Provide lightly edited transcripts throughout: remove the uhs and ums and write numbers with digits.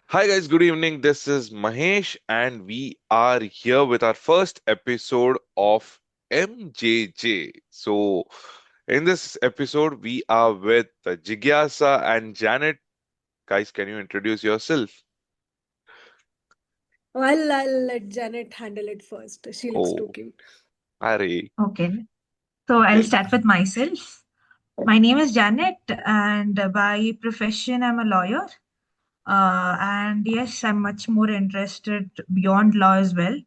Hi guys, good evening. This is Mahesh, and we are here with our first episode of MJJ. So, in this episode, we are with Jigyasa and Janet. Guys, can you introduce yourself? Well, I'll let Janet handle it first. She looks too Oh, cute. Ari. Okay, so I'll Yes. start with myself. My name is Janet, and by profession, I'm a lawyer. And yes, I'm much more interested beyond law as well.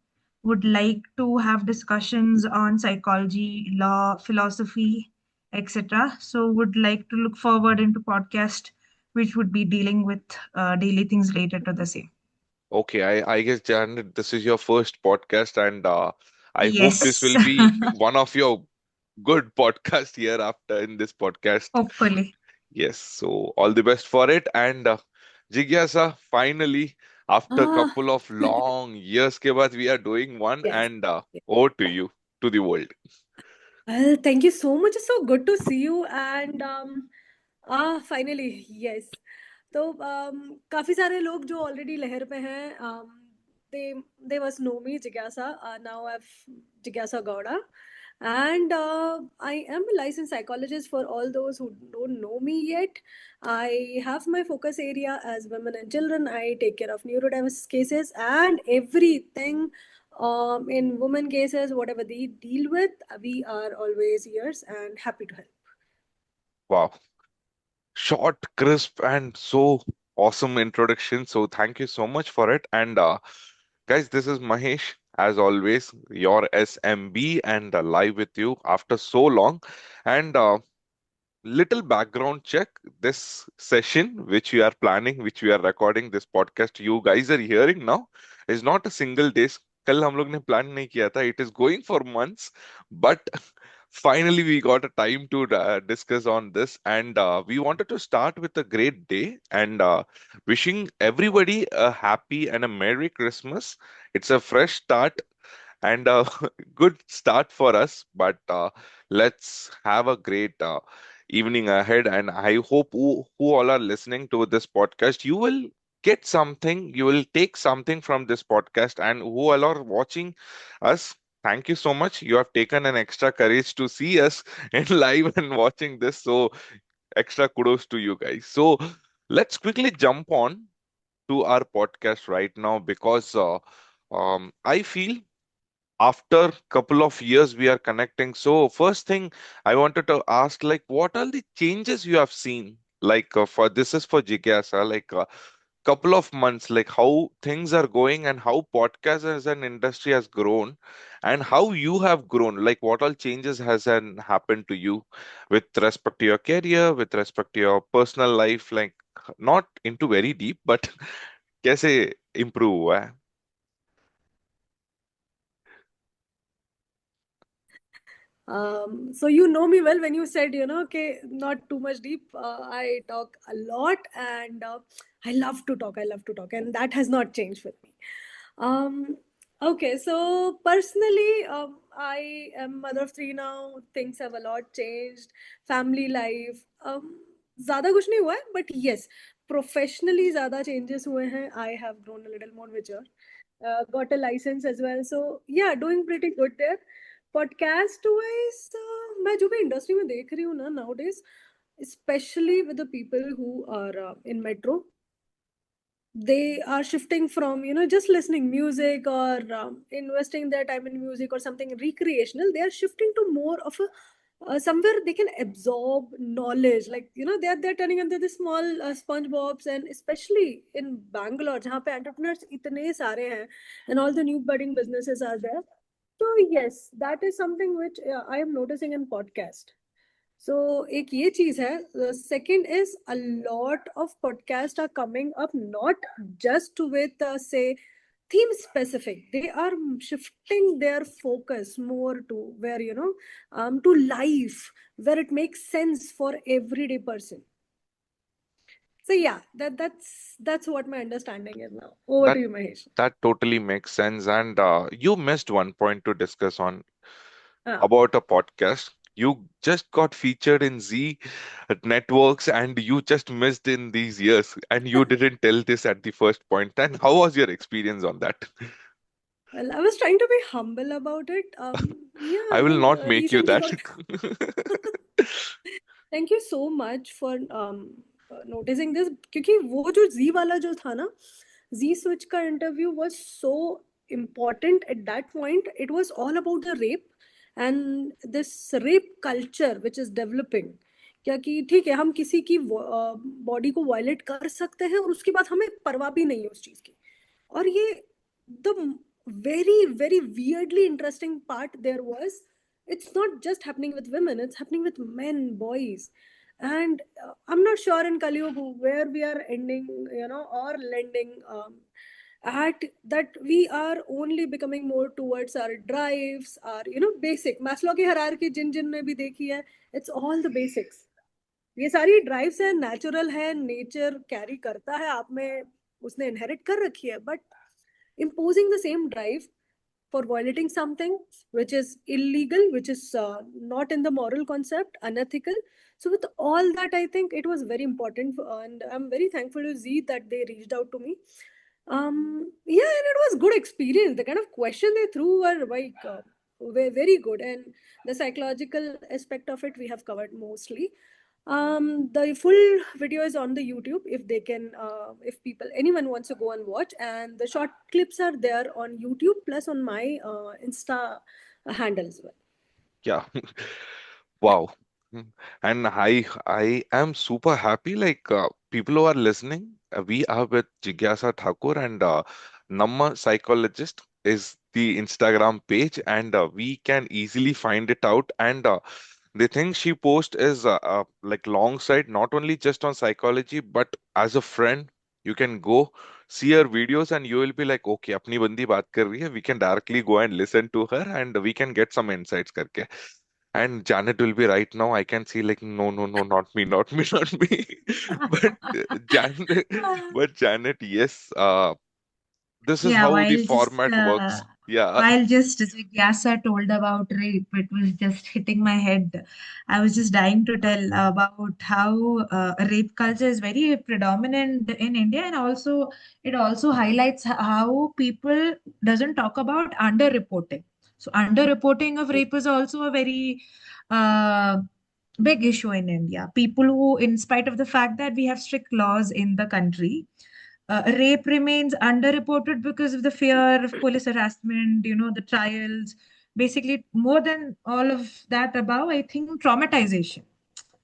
Would like to have discussions on psychology, law, philosophy, etc. So, would like to look forward into podcast which would be dealing with daily things related to the same. Okay, I guess Janet, this is your first podcast, and I hope this Yes, will be one of your good podcast here after in this podcast. hopefully. Yes, so all the best for it. And Jigyasa, finally, after a Ah, couple of long years ke baad, we are doing one yes. and over to you, to the world. Well, thank you so much. It's so good to see you. And finally, yes. तो काफी सारे लोग जो already लहर पे हैं दे they must know मी जिज्ञासा now I जिज्ञासा Gowda and I am a licensed psychologist for all those who don't know me yet. I have my focus area as women and children. I take care of neurodiverse cases and everything in women cases, whatever they deal with, we are always ears and happy to help. Wow, short, crisp, and so awesome introduction. So thank you so much for it. And guys, this is Mahesh, as always, your SMB, and live with you after so long. And little background check. This session which we are planning, which we are recording, this podcast you guys are hearing now, is not a single day. कल हम लोग ने plan नहीं किया था. It is going for months, but finally we got a time to discuss on this, and we wanted to start with a great day and wishing everybody a happy and a merry Christmas. It's a fresh start and a good start for us. But let's have a great evening ahead. And I hope who all are listening to this podcast, you will get something, you will take something from this podcast. And who all are watching us, thank you so much. You have taken an extra courage to see us in live and watching this. So, extra kudos to you guys. So, let's quickly jump on to our podcast right now because I feel after couple of years we are connecting. So first thing I wanted to ask, like, what are the changes you have seen, like for this is for Jigyasa, like couple of months, like how things are going and how podcast as an industry has grown and how you have grown, like what all changes has happened to you with respect to your career, with respect to your personal life, like not into very deep, but कैसे improve हुआ है? So you know me well when you said, okay, not too much deep. I talk a lot and I love to talk. I love to talk, and that has not changed with me. Um, okay, so personally, I am mother of three now. Things have a lot changed. Family life. ज़्यादा कुछ नहीं हुआ है, but yes, professionally ज़्यादा changes हुए हैं. I have grown a little more mature. Got a license as well. So yeah, doing pretty good there. Podcast wise मैं जो भी इंडस्ट्री में देख रही हूँ ना now days especially with the people who are in metro, they are shifting from just listening music or investing their time in music or something recreational. They are shifting to more of a somewhere they can absorb knowledge, like they're turning into the small SpongeBobs. And especially in Bangalore जहाँ पे entrepreneurs इतने सारे हैं and all the new budding businesses are there. So yes, that is something which I am noticing in podcast. So एक ये चीज है. Second is a lot of podcasts are coming up, not just with say theme specific. They are shifting their focus more to where to life, where it makes sense for everyday person. So yeah, that's what my understanding is now. Over to That you, Mahesh. that totally makes sense. And you missed one point to discuss on Ah, about a podcast. You just got featured in Z networks and you just missed in these years and you didn't tell this at the first point. And how was your experience on that? Well, I was trying to be humble about it. Yeah, I I will mean, not make you recently that. got. Thank you so much for noticing this, क्योंकि वो जो जी वाला जो था ना, जी switch का interview was so important at that point. It was all about the rape and this rape culture which is developing. क्या कि ठीक है, हम किसी की बॉडी को वायलेट कर सकते हैं और उसके बाद हमें परवाह भी नहीं है उस चीज की. और ये the very very weirdly interesting part there was, it's not just happening with women, it's happening with men, boys. And I'm not sure in Kali Yuga where we are ending, or landing, at that we are only becoming more towards our drives, our basic Maslow की hierarchy जिन जिन ने भी देखी है, it's all the basics. ये सारी drives है, natural है, nature carry करता है आप में, उसने इनहेरिट कर रखी है. But imposing the same drive for violating something which is illegal, which is not in the moral concept, unethical. So with all that, I think it was very important, and I'm very thankful to Z that they reached out to me. Yeah, and it was good experience. The kind of question they threw were like very good, and the psychological aspect of it we have covered mostly. The full video is on the YouTube if they can, if people, anyone wants to go and watch, and the short clips are there on YouTube plus on my Insta handle as well. Yeah. Wow. And I am super happy. Like people who are listening, we are with Jigyasa Thakur and Namma Psychologist is the Instagram page, and we can easily find it out. And the thing she posts is like long side, not only just on psychology, but as a friend, you can go see her videos and you will be like, okay, अपनी बंदी बात कर रही है. We can directly go and listen to her, and we can get some insights करके. And Janet will be right now. I can see like, no, no, no, not me, not me, not me. But Janet, but Janet, yes, this is Yeah, how the format works. Yeah, while just Jigyasa told about rape, it was just hitting my head. I was just dying to tell about how rape culture is very predominant in India, and also it also highlights how people doesn't talk about underreporting. So underreporting of rape is also a very uh, big issue in India. People who, in spite of the fact that we have strict laws in the country, rape remains underreported because of the fear of police harassment, the trials. Basically, more than all of that above, I think traumatization,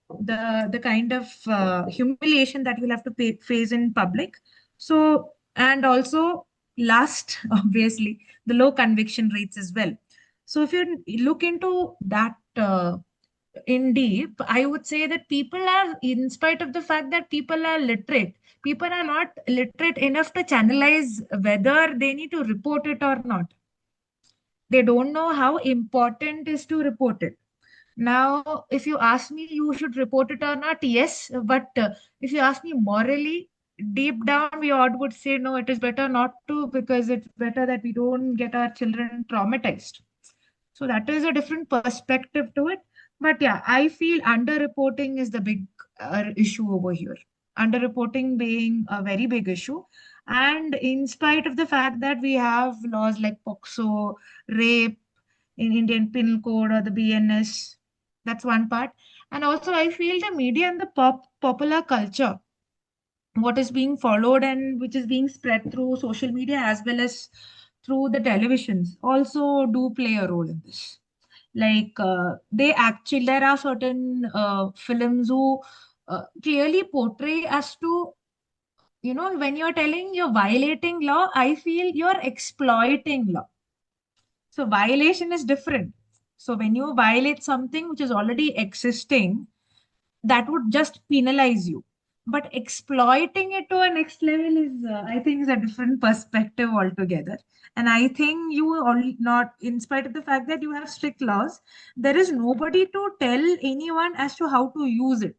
the kind of humiliation that you'll have to face in public. So, and also last, obviously, the low conviction rates as well. So, if you look into that in deep, I would say that people are, in spite of the fact that people are literate, people are not literate enough to channelize whether they need to report it or not. They don't know how important is to report it. Now, if you ask me, you should report it or not, yes. But if you ask me morally, deep down, we all would say no, it is better not to, because it's better that we don't get our children traumatized. So that is a different perspective to it. But yeah, I feel underreporting is the big issue over here. Underreporting being a very big issue. And in spite of the fact that we have laws like POXO, rape in Indian Penal Code or the BNS, that's one part. And also, I feel the media and the popular culture, what is being followed and which is being spread through social media as well as through the televisions, also do play a role in this. Like they actually, there are certain films who clearly portray us to, when you're telling you're violating law, I feel you're exploiting law. So violation is different. So when you violate something which is already existing, that would just penalize you. But exploiting it to a next level is, I think, is a different perspective altogether. And I think you all not, in spite of the fact that you have strict laws, there is nobody to tell anyone as to how to use it.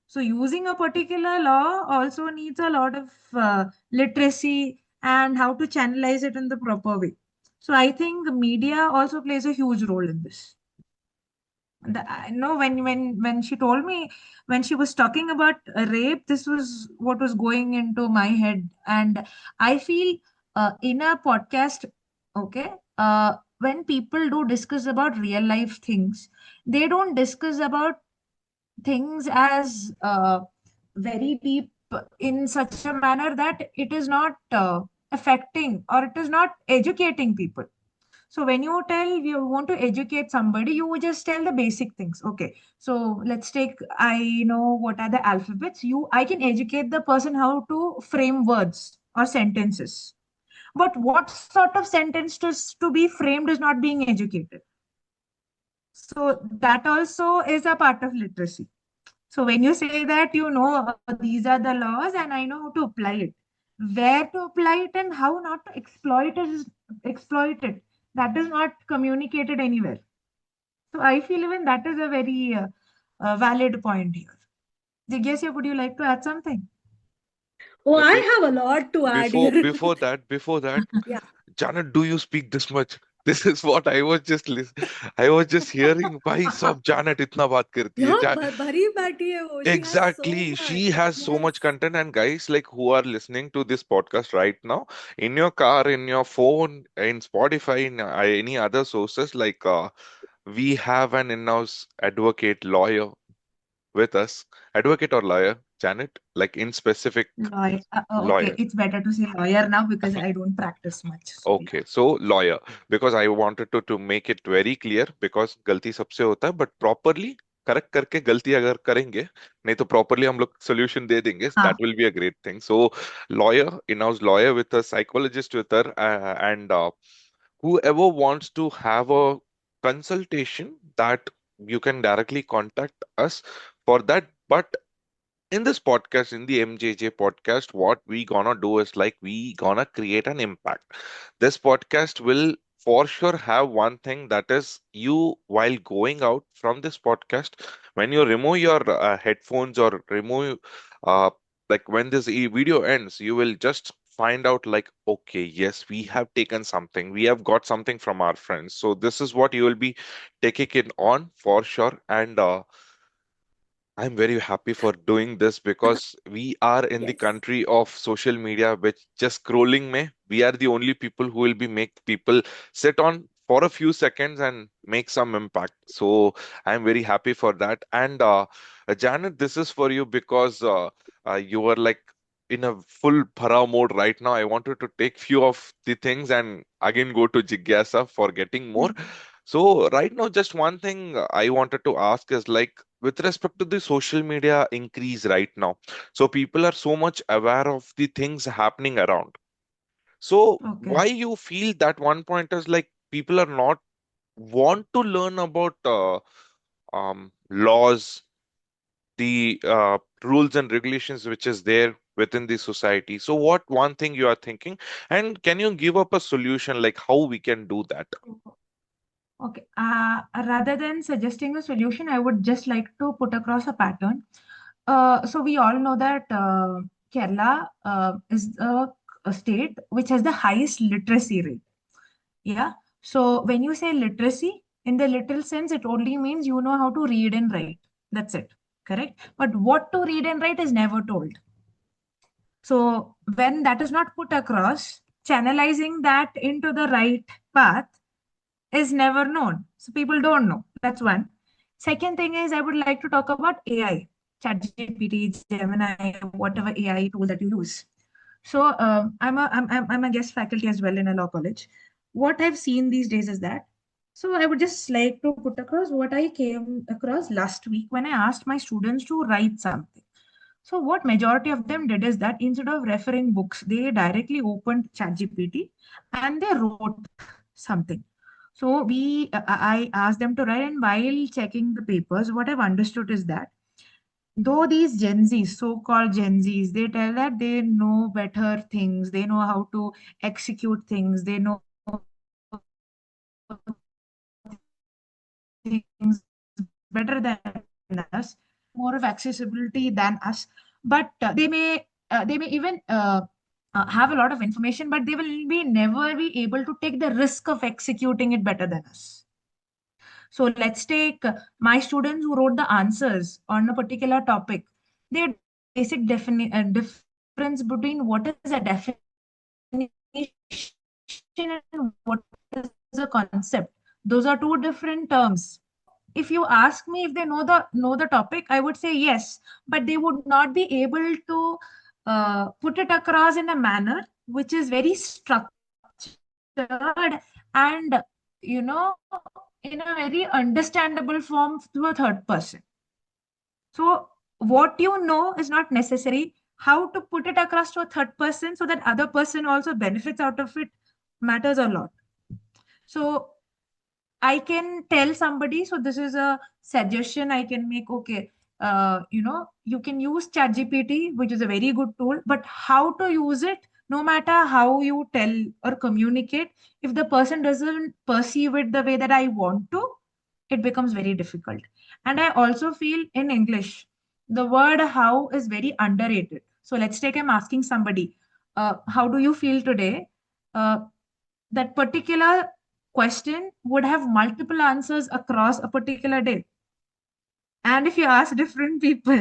So using a particular law also needs a lot of literacy and how to channelize it in the proper way. So I think the media also plays a huge role in this. I know when she told me, when she was talking about rape, this was what was going into my head. And I feel in a podcast, okay, when people do discuss about real life things, they don't discuss about things as very deep in such a manner that it is not affecting or it is not educating people. So when you tell you want to educate somebody, you would just tell the basic things. Okay, so let's take, I know what are the alphabets. I can educate the person how to frame words or sentences. But what sort of sentence to be framed is not being educated. So that also is a part of literacy. So when you say that you know these are the laws and I know how to apply it, where to apply it and how not to exploit it, that is not communicated anywhere. So I feel even that is a very valid point here. Jigyasa, would you like to add something? Oh, I Be- have a lot to add here. before that, Yeah. Janet, do you speak this much? This is what I was just I was just hearing. Why सब Janet इतना बात करती है? Yeah, भरी बैठी है वो. She has so Exactly. much. She has so Yes. much content. And guys, like who are listening to this podcast right now, in your car, in your phone, in Spotify, in any other sources, like we have an in-house advocate lawyer with us. Advocate or lawyer, Janet, like in specific Lawyer. Okay, lawyer. it's better to say lawyer now because I don't practice much. So yeah. Okay, so lawyer, because I wanted to make it very clear, because गलती सबसे होता है, but properly correct करके गलती अगर करेंगे, नहीं तो properly हम लोग solution दे देंगे, हाँ. that will be a great thing. So lawyer, in-house lawyer with a psychologist with her, and whoever wants to have a consultation, that you can directly contact us for that. But in this podcast, in the MJJ podcast, what we gonna do is like we gonna create an impact. This podcast will for sure have one thing, that is you while going out from this podcast, when you remove your headphones or remove uh, like when this video ends, you will just find out like, okay, yes, we have taken something, we have got something from our friends. So this is what you will be taking it on for sure. And I'm very happy for doing this, because we are in the Yes. country of social media, which just scrolling me, we are the only people who will be make people sit on for a few seconds and make some impact. So I'm very happy for that. And Janet, this is for you, because you are like in a full para mode right now. I wanted to take few of the things and again go to Jigyasa for getting more. So right now, just one thing I wanted to ask is like, with respect to the social media increase right now, so people are so much aware of the things happening around. So Okay. why you feel that one point is like people are not want to learn about laws, the rules and regulations which is there within the society? So what one thing you are thinking, and can you give up a solution like how we can do that? Okay. Rather than suggesting a solution, I would just like to put across a pattern. So we all know that Kerala is a state which has the highest literacy rate. Yeah. So when you say literacy, in the literal sense, it only means you know how to read and write. That's it. Correct. But what to read and write is never told. So when that is not put across, channelizing that into the right path is never known. So people don't know. That's one. Second thing is I would like to talk about AI, ChatGPT, Gemini, whatever AI tool that you use. So I'm a guest faculty as well in a law college. What I've seen these days is that. So I would just like to put across what I came across last week when I asked my students to write something. So what majority of them did is that instead of referring books, they directly opened ChatGPT and they wrote something. So I asked them to write, and while checking the papers, what I've understood is that though these Gen Zs, so-called Gen Zs, they tell that they know better things, they know how to execute things, they know things better than us, more of accessibility than us. But they may even have a lot of information, but they will be never be able to take the risk of executing it better than us. So let's take my students who wrote the answers on a particular topic. They had basic difference between what is a definition and what is a concept. Those are two different terms. So if you ask me if they know the topic, I would say yes, but they would not be able to put it across in a manner which is very structured and in a very understandable form to a third person. So what you know is not necessary. How to put it across to a third person so that other person also benefits out of it matters a lot. So I can tell somebody, so this is a suggestion I can make. Okay, you can use ChatGPT, which is a very good tool, but how to use it, no matter how you tell or communicate, if the person doesn't perceive it the way that I want to, it becomes very difficult. And I also feel in English, the word how is very underrated. So let's take, I'm asking somebody, how do you feel today? Uh, that particular question would have multiple answers across a particular day. And if you ask different people,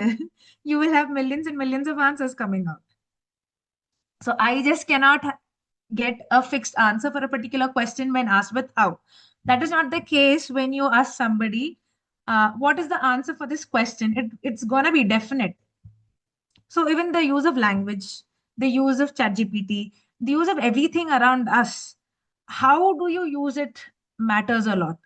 you will have millions and millions of answers coming out. So I just cannot get a fixed answer for a particular question when asked with how. That is not the case when you ask somebody, what is the answer for this question? It's going to be definite. So even the use of language, the use of ChatGPT, the use of everything around us, how do you use it matters a lot.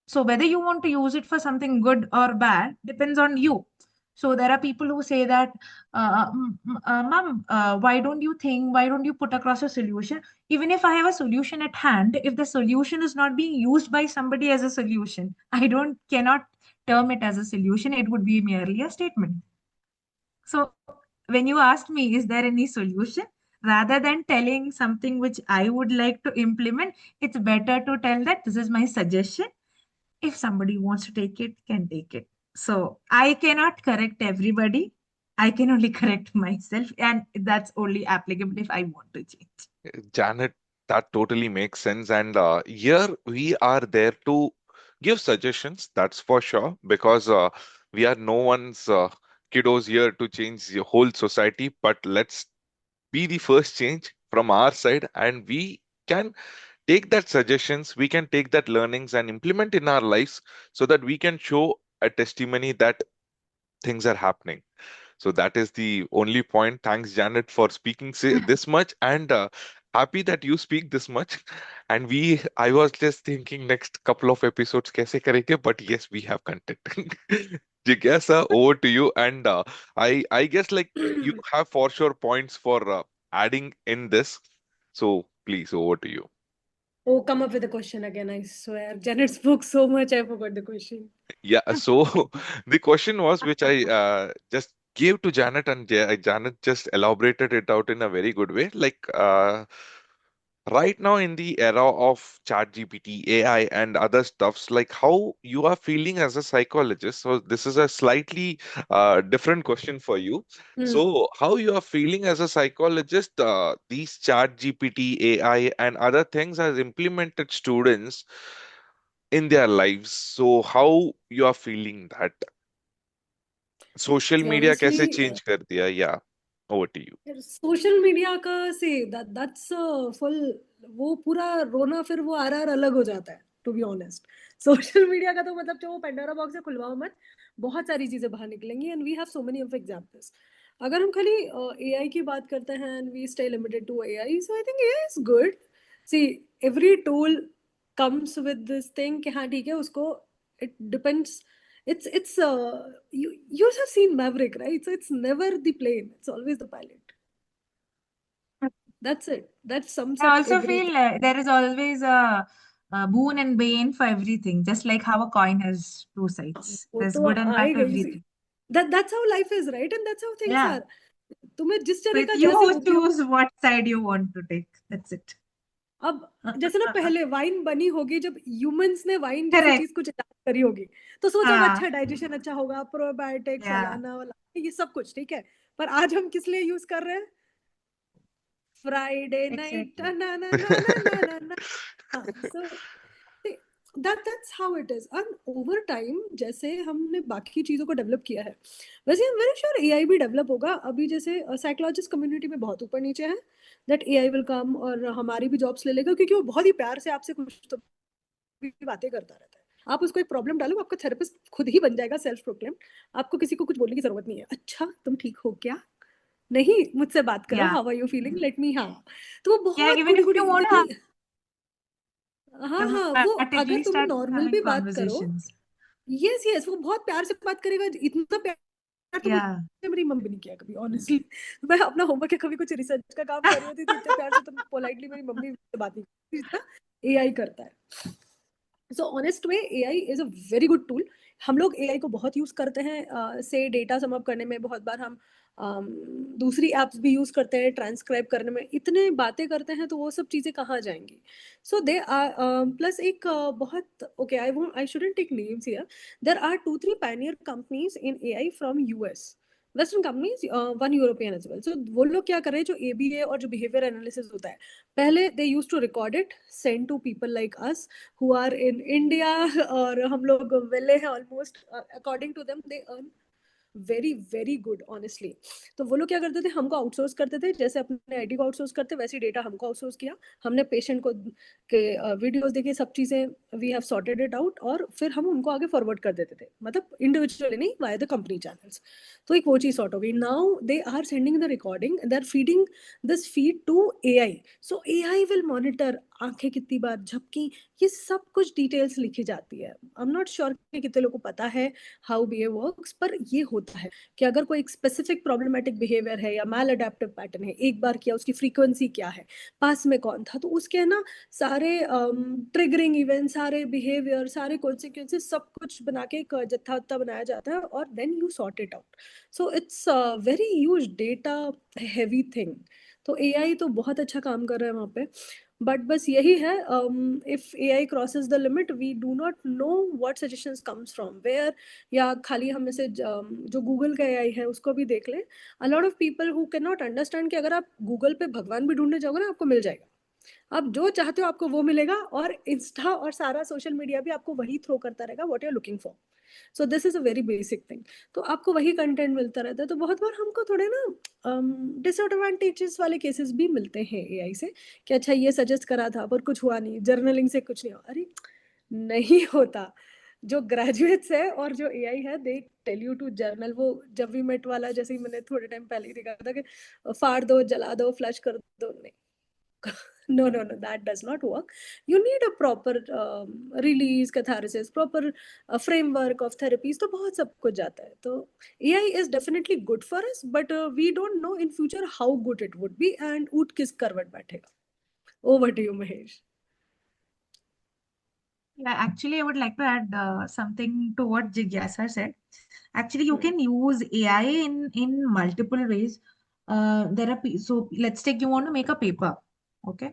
So whether you want to use it for something good or bad depends on you. So there are people who say that, ma'am, why don't you put across a solution? Even if I have a solution at hand, if the solution is not being used by somebody as a solution, I don't cannot term it as a solution. It would be merely a statement. So when you asked me, is there any solution? Rather than telling something which I would like to implement, it's better to tell that this is my suggestion. If somebody wants to take it, can take it. So I cannot correct everybody. I can only correct myself, and that's only applicable if I want to change. Janet, that totally makes sense. And here we are there to give suggestions, that's for sure, because we are no one's kiddos here to change the whole society. But let's be the first change from our side, and we can take that suggestions, we can take that learnings and implement in our lives so that we can show a testimony that things are happening. So that is the only point. Thanks, Janet, for speaking this much, and happy that you speak this much. And I was just thinking next couple of episodes kaise karenge, but yes, we have content. Jigyasa, over to you. And I guess like you have for sure points for adding in this. So please, over to you. Oh, come up with a question again, I swear. Janet spoke so much, I forgot the question. Yeah, so the question was, which I just gave to Janet, and Janet just elaborated it out in a very good way. Like, right now in the era of ChatGPT, AI, and other stuffs, like how you are feeling as a psychologist. So this is a slightly different question for you. Hmm. So how you are feeling as a psychologist, these ChatGPT, AI, and other things has implemented students in their lives. So how you are feeling that? Social See, media कैसे honestly, change कर दिया या over to you social media का से that's full वो पूरा रोना फिर वो आर अलग हो जाता है to be honest social media का तो मतलब जो वो पेंडोरा बॉक्स है खुलवाओ मत बहुत सारी चीजें बाहर निकलेंगी and we have so many of examples अगर हम खाली एआई की बात करते हैं and we stay limited to AI so I think AI is good see every tool comes with this thing कि हाँ ठीक है उसको it depends it's you have seen Maverick, right? So it's never the plane, it's always the pilot. That's it. That sums I up also everything. feel there is always a boon and bane for everything, just like how a coin has two sides. वो There's तो good and bad आएगा to he see. everything. That's how life is, right? And that's how things Yeah. are. तुम्हें जिस So तरह it's का जैसे you उपयोग choose what side you want to take. That's it. अब जैसे ना पहले वाइन बनी होगी जब ह्यूमंस ने वाइन जैसी Correct. चीज कुछ इजाद करी होगी तो सोचा होगा Ah, अच्छा डाइजेशन अच्छा होगा प्रोबायोटिक yeah. फलाना वाला ये सब कुछ ठीक है पर आज हम किस लिए यूज कर रहे हैं फ्राइडे नाइट Exactly. ना ना ना ना ना ना ना हाँ सो that's how it is. And over time जैसे हमने बाकी चीज़ों को डेवलप किया है, वैसे I am very sure AI भी डेवलप होगा। अभी जैसे साइकोलॉजिस्ट कम्युनिटी में बहुत ऊपर नीचे है, दैट एआई विल कम और हमारी भी जॉब्स ले लेगा, क्योंकि वो बहुत ही प्यार से आपसे कुछ तो भी बातें करता रहता है। आप उसको एक प्रॉब्लम डालो, आपका थेरेपिस्ट खुद ही बन जाएगा, सेल्फ प्रोक्लेम। आपको किसी को कुछ बोलने की जरूरत नहीं है, अच्छा तुम ठीक हो क्या, नहीं मुझसे बात करो, Yeah. How are you feeling, let me, हाँ। तो वो Yeah, बहुत even Gudi if Gudi you want इतनी, to हाँ हाँ, वो अगर automatically तुम start नॉर्मल having भी बात करो, conversations. यस यस, वो बहुत प्यार से बात करेगा, इतना प्यार तो Yeah. मुझे मेरी मम्मी ने किया कभी, ऑनेस्टली। मैं अपना होमवर्क या कभी कुछ रिसर्च का काम कर रही होती थी, इतने प्यार से तो पोलाइटली मेरी मम्मी से बात नहीं करती जितना एआई करता है। So honest way AI is a very good tool. हम लोग एआई को बहुत यूज करते हैं, से डेटा सम अप करने में, बहुत बार हम दूसरी एप्स भी यूज करते हैं ट्रांसक्राइब करने में, इतने बातें करते हैं, तो वो सब चीजें कहाँ जाएंगी। सो दे आर प्लस एक बहुत okay, I won't, I shouldn't take names here, there are 2-3 pioneer companies in AI from US, western companies, one European as well. So वो लोग क्या कर रहे हैं, जो एबीए और जो बिहेवियर एनालिसिस होता है, पहले they use to record it, send to people like us who are in India, और हम लोग वेले हैं almost, according to them they earn very very good honestly. तो वो लोग क्या करते थे, हमको आउटसोर्स करते थे, जैसे अपने आईटी को आउटसोर्स करते वैसे डेटा हमको आउटसोर्स किया। हमने पेशेंट को के वीडियोस देखे, सब चीज़ें we have sorted it out, और फिर हम उनको आगे फॉरवर्ड कर देते थे, मतलब इंडिविजुअली नहीं, वाया द कंपनी चैनल्स। तो एक वो चीज़ सॉर्ट हो गई। Now they are sending the recording, they are feeding this feed to AI. So AI will monitor आंखें कितनी बार झपकी, ये सब कुछ डिटेल्स लिखी जाती है। आई एम नॉट श्योर कि कितने लोगों को पता है हाउ बीए वर्क्स, पर ये होता है कि अगर कोई एक स्पेसिफिक प्रॉब्लमेटिक बिहेवियर है या मैल अडेप्टिव पैटर्न है, एक बार किया, उसकी फ्रीक्वेंसी क्या है, पास में कौन था, तो उसके है ना सारे ट्रिगरिंग इवेंट, सारे बिहेवियर, सारे कॉन्सिक्वेंसेस, सब कुछ बना के एक जत्था वत्था बनाया जाता है, और then you sort it out. So it's very huge data heavy thing. तो एआई तो बहुत अच्छा काम कर रहा है वहाँ पे, बट बस यही है, if AI crosses the limit, we do not know what suggestions comes from where. या खाली हम में से जो गूगल का एआई है उसको भी देख लें, a lot of people who can not understand कि अगर आप गूगल पे भगवान भी ढूंढने जाओगे ना, आपको मिल जाएगा, आप जो चाहते हो आपको वो मिलेगा, और इंस्टा और सारा सोशल मीडिया भी आपको वही थ्रो करता रहेगा what you are looking for. So this is a very basic thing. तो आपको वही कंटेंट मिलता रहता है, तो बहुत बार हमको थोड़े ना डिसएडवांटेजेस वाले केसेस भी मिलते हैं एआई से, कि अच्छा ये सजेस्ट करा था पर कुछ हुआ नहीं, जर्नलिंग से कुछ नहीं हुआ, अरे नहीं होता। जो ग्रेजुएट्स है और जो एआई है, they tell you to journal. वो जब वी मेट वाला, जैसे ही मैंने थोड़े टाइम पहले ही देखा था कि फाड़ दो, जला दो, फ्लश कर दो, नहीं। No, no, no, that does not work. You need a proper release catharsis, proper framework of therapies, तो बहुत सब कुछ जाता है। तो AI is definitely good for us, but we don't know in future how good it would be, and ऊट किस करवट बैठेगा। Over to you, Mahesh. Yeah, actually, I would like to add something to what Jigyasa said. Actually, you Hmm. can use AI in multiple ways. There are so let's take, you want to make a paper, okay?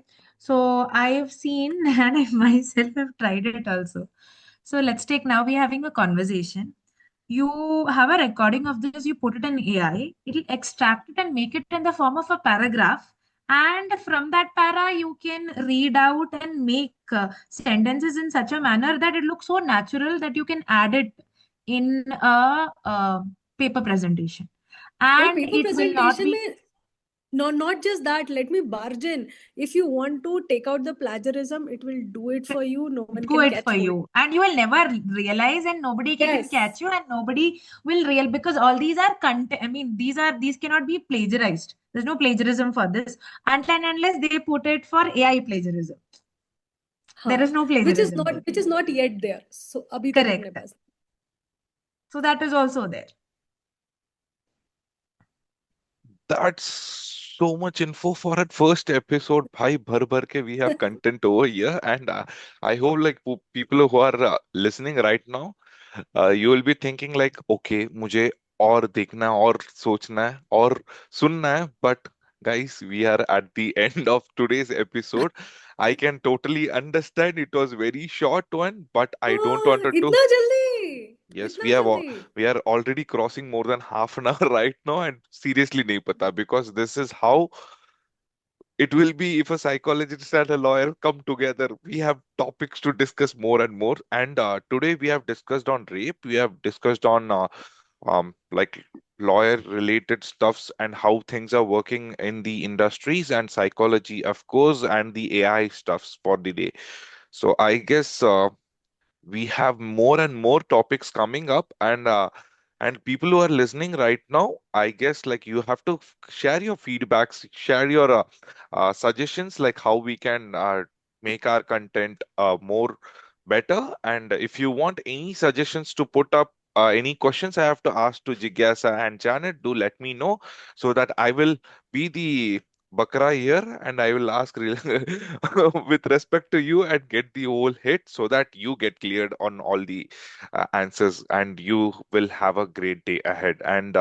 So I have seen and I myself have tried it also. So let's take, now we're having a conversation. You have a recording of this, you put it in AI, it'll extract it and make it in the form of a paragraph. And from that para, you can read out and make sentences in such a manner that it looks so natural that you can add it in a paper presentation. और And paper it will not presentation be में, no, not just that, let me barge in. If you want to take out the plagiarism, it will do it for you. No one do can it for catch hold. you, and you will never realize, and nobody can Yes. catch you, and nobody will real, because all these are content. I mean, these cannot be plagiarized. There's no plagiarism for this until and unless they put it for AI plagiarism. There is हाँ, no plagiarism there. which is not yet there. So अभी तक अपने Correct. Pass. So that is also there. That's so much info for our first episode. Bhai bhar bhar ke we have content over here, and I hope like people who are listening right now, you will be thinking like, okay, मुझे और देखना है, और सोचना है, और सुनना है. But guys, we are at the end of today's episode. I can totally understand it was very short one, but I don't हाँ, wanted to. इतना जल्दी, Yes, इतना जल्दी। we are already crossing more than half an hour right now, and seriously nahi pata, because this is how it will be if a psychologist and a lawyer come together. We have topics to discuss more and more. And today we have discussed on rape. We have discussed on like lawyer related stuffs and how things are working in the industries and psychology, of course, and the AI stuffs for the day. So I guess we have more and more topics coming up, and people who are listening right now, I guess like you have to share your feedbacks, share your suggestions, like how we can make our content more better. And if you want any suggestions to put up, any questions I have to ask to Jigyasa and Janet, do let me know, so that I will be the Bakra here, and I will ask with respect to you and get the whole hit, so that you get cleared on all the answers, and you will have a great day ahead. And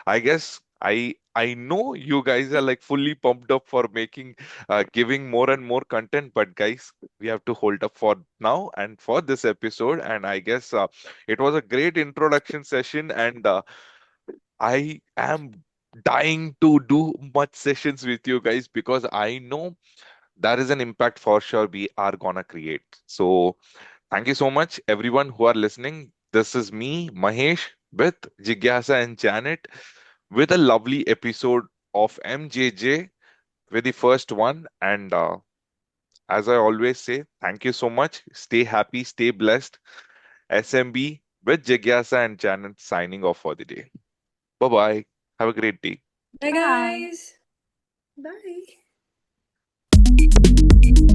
I guess I know you guys are like fully pumped up for making giving more and more content, but guys, we have to hold up for now and for this episode. And I guess it was a great introduction session, and I am dying to do much sessions with you guys, because I know that is an impact for sure we are gonna create. So thank you so much, everyone who are listening. This is me, Mahesh, with Jigyasa and Janet, with a lovely episode of MJJ, with the first one. And as I always say, thank you so much. Stay happy, stay blessed. SMB with Jigyasa and Janet signing off for the day. Bye bye. Have a great day. Bye, Bye. guys. Bye.